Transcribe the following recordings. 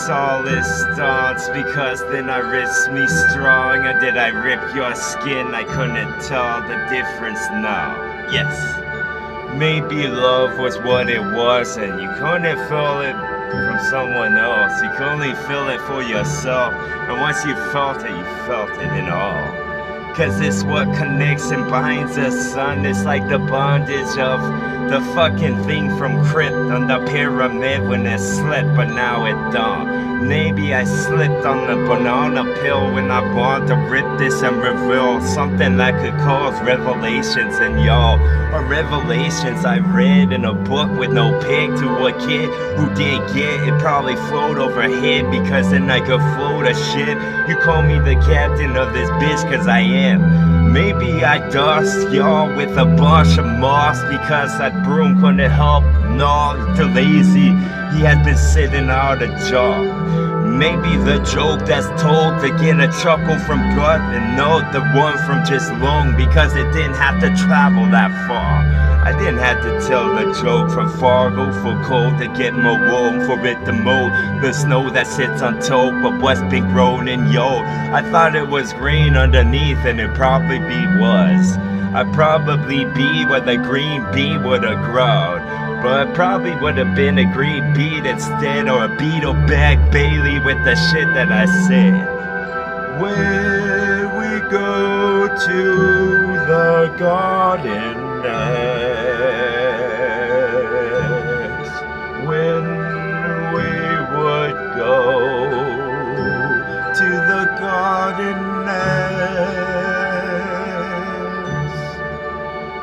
solid stance, because then I ripped me strong. Or did I rip your skin? I couldn't tell the difference now. Yes, maybe love was what it was, and you couldn't feel it from someone else. You could only feel it for yourself, and once you felt it in all. Cause it's what connects and binds us, son. It's like the bondage of the fucking thing from Crypt on the pyramid when it slept, but now it don't. Maybe I slipped on the banana pill when I want to rip this and reveal something that could cause revelations in y'all. Or revelations I read in a book with no pig to a kid who did get it. Probably float overhead because then I could float a ship. You call me the captain of this bitch cause I am. Maybe I dust y'all with a bunch of moss because that broom couldn't help. No, too lazy. He has been sitting out a job. Maybe the joke that's told to get a chuckle from gut and not the one from just lung, because it didn't have to travel that far. I didn't have to tell the joke from Fargo for cold to get more warm for it to mold the snow that sits on top of what's been grown in yo. I thought it was green underneath, and it probably was. I'd probably be where the green bee would have grown, but it probably would have been a green beet instead, or a beetle bag Bailey with the shit that I said. When we go to the garden next, when we would go to the garden next.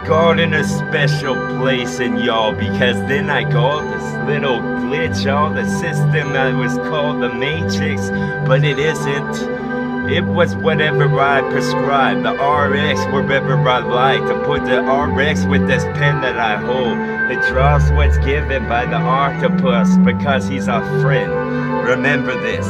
Garden a special place in y'all, because then I got this little glitch on the system that was called the Matrix, but it isn't. It was whatever I prescribed, the RX wherever I like, to put the RX with this pen that I hold. It draws what's given by the octopus because he's our friend. Remember this.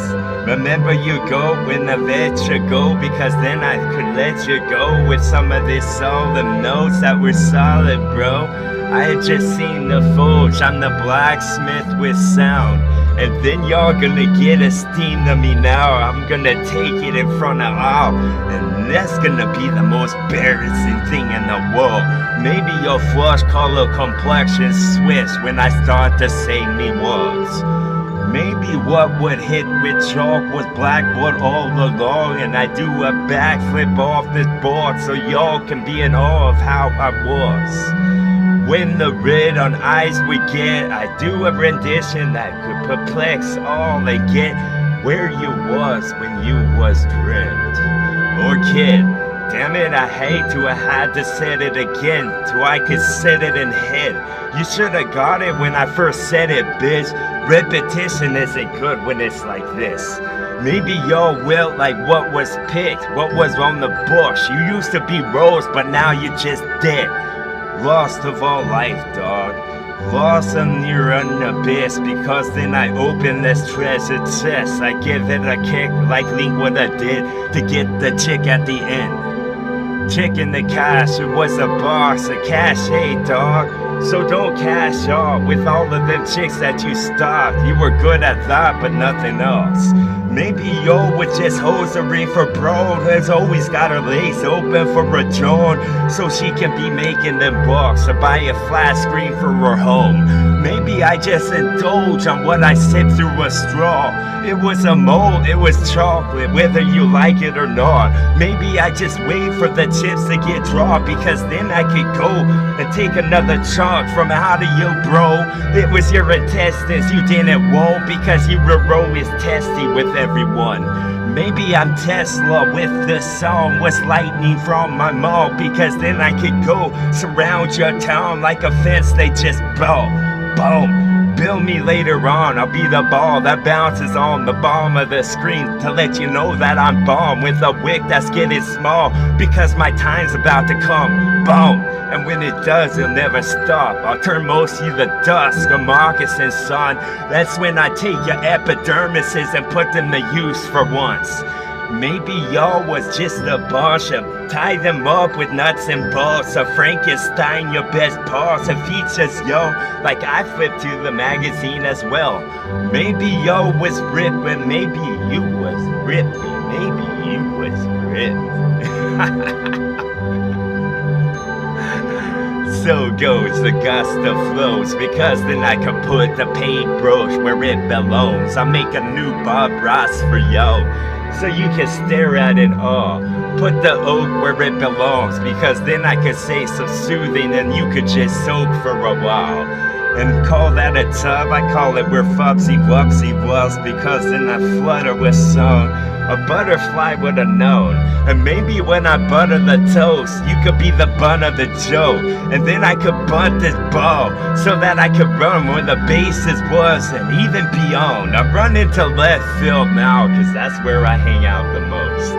Remember you go when the vet should go, because then I could let you go with some of these solemn notes that were solid, bro. I had just seen the forge, I'm the blacksmith with sound. And then y'all gonna get esteemed of me now. I'm gonna take it in front of all, and that's gonna be the most embarrassing thing in the world. Maybe your flush color complexion switch when I start to say me words. Maybe what would hit with chalk was blackboard all along, and I do a backflip off this board so y'all can be in awe of how I was. When the red on ice we get, I do a rendition that could perplex all and get where you was when you was dreamt. Or kid, damn it, I hate to have had to said it again till I could set it in head. You should've got it when I first said it, bitch. Repetition isn't good when it's like this. Maybe y'all will like what was picked, what was on the bush. You used to be rose, but now you're just dead. Lost of all life, dog. Lost in your own abyss, because then I open this treasure chest. I give it a kick like Link what I did to get the chick at the end. Chick in the cash, it was a box, a cachet, dog. So don't cash off with all of them chicks that you stalked. You were good at that, but nothing else. Maybe yo with just hosiery for bro has always got her legs open for a Joan, so she can be making them bucks or buy a flat screen for her home. Maybe I just indulge on what I sip through a straw. It was a mold, it was chocolate, whether you like it or not. Maybe I just wait for the chips to get dry, because then I could go and take another chunk from out of you, bro. It was your intestines you didn't want, because you were always testy with everyone. Maybe I'm Tesla with this song, was lightning from my mom, because then I could go surround your town like a fence they just built. Boom. Bill me later on, I'll be the ball that bounces on the bottom of the screen to let you know that I'm bomb with a wick that's getting small, because my time's about to come. Boom. And when it does, it'll never stop. I'll turn most of you the dusk, a moccasin, son. That's when I take your epidermises and put them to use for once. Maybe y'all was just a bunch of tie them up with nuts and bolts of Frankenstein, your best parts of features, yo. Like I flipped to the magazine as well. Maybe y'all was ripped, but maybe you was ripped. Maybe you was ripped. So goes the gust of flows, because then I can put the paintbrush where it belongs. I'll make a new Bob Ross for yo, so you can stare at it all. Put the oak where it belongs, because then I could say some soothing and you could just soak for a while. And call that a tub, I call it where Fubsy Wubsy was, because then I flutter with song. A butterfly would have known. And maybe when I butter the toast, you could be the bun of the joke. And then I could bunt this ball, so that I could run where the bases was and even beyond. I run into left field now, cause that's where I hang out the most.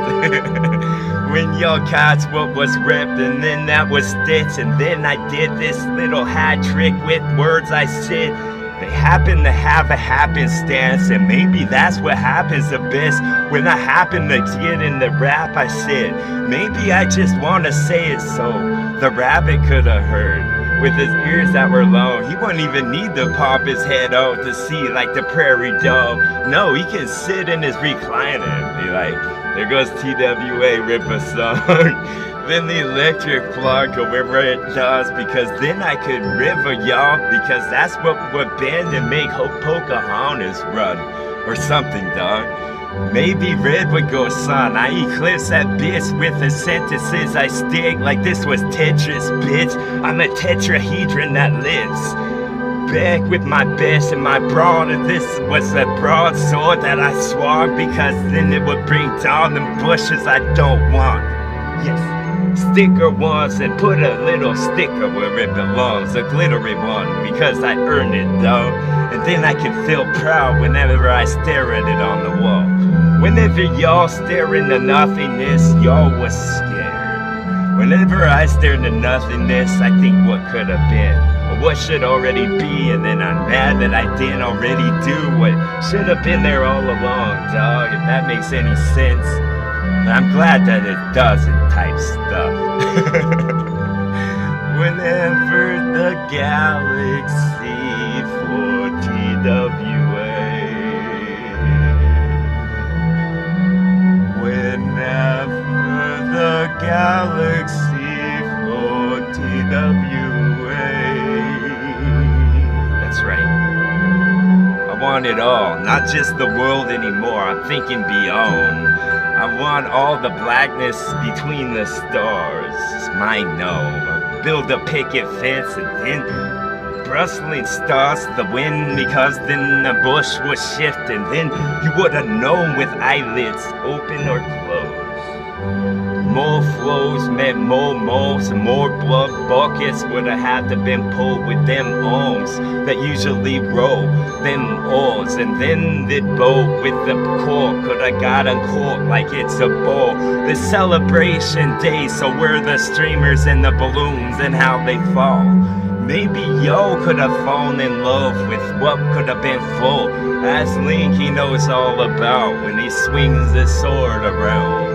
When y'all caught what was ripped, and then that was stitched, and then I did this little hat trick with words I said. They happen to have a happenstance, and maybe that's what happens the best when I happen to get in the rap I said. Maybe I just want to say it so the rabbit could have heard. With his ears that were long, he wouldn't even need to pop his head out to see like the prairie dog. No, he can sit in his recliner and be like, there goes TWA, rip a song. Then the electric plug or wherever it does, because then I could river y'all, because that's what would bend and make Pocahontas run or something, dog. Maybe red would go, son. I eclipse that bitch with the sentences I stick like this was Tetris, bitch. I'm a tetrahedron that lives. Back with my best and my broad, and this was a broadsword that I swung, because then it would bring down them bushes I don't want. Yes. Sticker once and put a little sticker where it belongs, a glittery one, because I earned it though. And then I can feel proud whenever I stare at it on the wall. Whenever y'all stare into nothingness, y'all was scared. Whenever I stare into nothingness, I think what could have been, or what should already be, and then I'm mad that I didn't already do what should have been there all along, dog, if that makes any sense. I'm glad that it doesn't type stuff. Whenever the galaxy for TWA, whenever the galaxy for TWA. That's right. I want it all, not just the world anymore. I'm thinking beyond. I want all the blackness between the stars. Mine no. Build a picket fence and then rustling starts the wind, because then the bush would shift, and then you would have known with eyelids open or closed. More flows meant more moles, and more blood buckets would have had to been pulled with them arms that usually roll them oars, and then the boat with the cork could have gotten caught like it's a ball. The celebration day, so we're the streamers and the balloons and how they fall. Maybe yo could have fallen in love with what could have been full. As Link, he knows all about when he swings the sword around.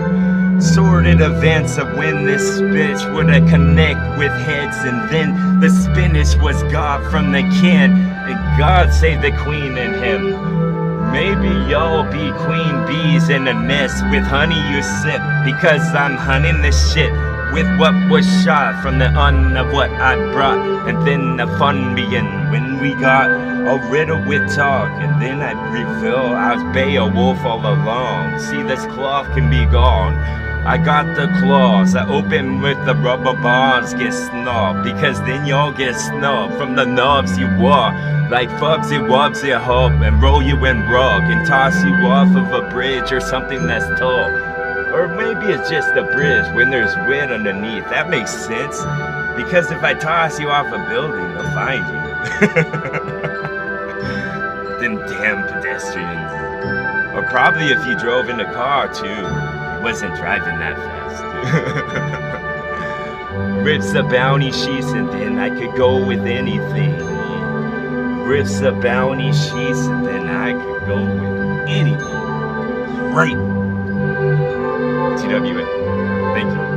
Sordid events of when this bitch would have connect with heads, and then the spinach was God from the can, and God saved the queen in him. Maybe y'all be queen bees in a nest with honey you sip, because I'm hunting this shit with what was shot from the of what I brought. And then the fun began when we got a riddle with talk, and then I'd reveal I was Beowulf all along. See, this cloth can be gone. I got the claws that open with the rubber bonds get snubbed, because then y'all get snubbed from the knobs you wore. Like Fubsy Wubsy hop and roll you in rug and toss you off of a bridge or something that's tall. Or maybe it's just a bridge when there's wind underneath. That makes sense, because if I toss you off a building, they'll find you. Them damn pedestrians. Or probably if you drove in a car too. Wasn't driving that fast. Rips the bounty sheets, and then I could go with anything. Rips the bounty sheets, and then I could go with anything. Right. TWA. Thank you.